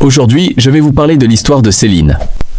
Aujourd'hui, je vais vous parler de l'histoire de Céline.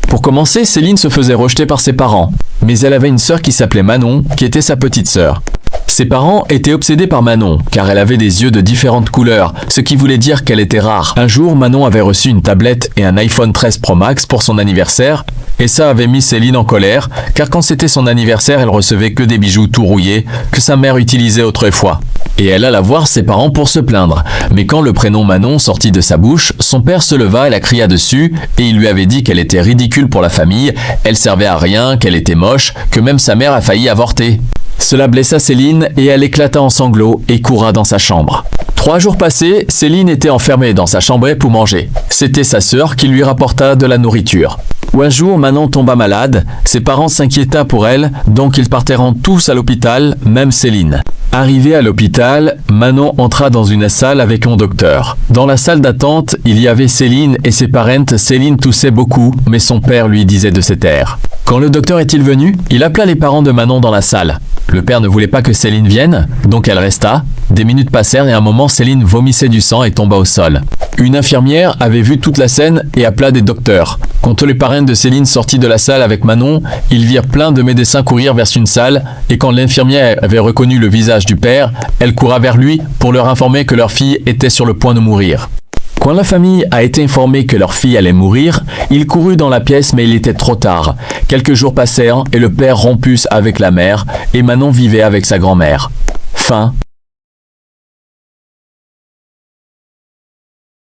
Pour commencer, Céline se faisait rejeter par ses parents, mais elle avait une sœur qui s'appelait Manon, qui était sa petite sœur. Ses parents étaient obsédés par Manon, car elle avait des yeux de différentes couleurs, ce qui voulait dire qu'elle était rare. Un jour, Manon avait reçu une tablette et un iPhone 13 Pro Max pour son anniversaire, et ça avait mis Céline en colère, car quand c'était son anniversaire, elle recevait que des bijoux tout rouillés, que sa mère utilisait autrefois. Et elle alla voir ses parents pour se plaindre. Mais quand le prénom Manon sortit de sa bouche, son père se leva et la cria dessus, et il lui avait dit qu'elle était ridicule pour la famille, elle servait à rien, qu'elle était moche, que même sa mère a failli avorter. Cela blessa Céline et elle éclata en sanglots et courra dans sa chambre. 3 jours passés, Céline était enfermée dans sa chambrette pour manger. C'était sa sœur qui lui rapporta de la nourriture. Un jour, Manon tomba malade, ses parents s'inquiéta pour elle, donc ils partirent tous à l'hôpital, même Céline. Arrivée à l'hôpital, Manon entra dans une salle avec un docteur. Dans la salle d'attente, il y avait Céline et ses parentes. Céline toussait beaucoup, mais son père lui disait de se taire. Quand le docteur est-il venu, il appela les parents de Manon dans la salle. Le père ne voulait pas que Céline vienne, donc elle resta. Des minutes passèrent et à un moment, Céline vomissait du sang et tomba au sol. Une infirmière avait vu toute la scène et appela des docteurs. Quand les parents de Céline sortit de la salle avec Manon, ils virent plein de médecins courir vers une salle et quand l'infirmière avait reconnu le visage du père, elle courut vers lui pour leur informer que leur fille était sur le point de mourir. Quand la famille a été informée que leur fille allait mourir, il courut dans la pièce mais il était trop tard. Quelques jours passèrent et le père romput avec la mère et Manon vivait avec sa grand-mère. Fin.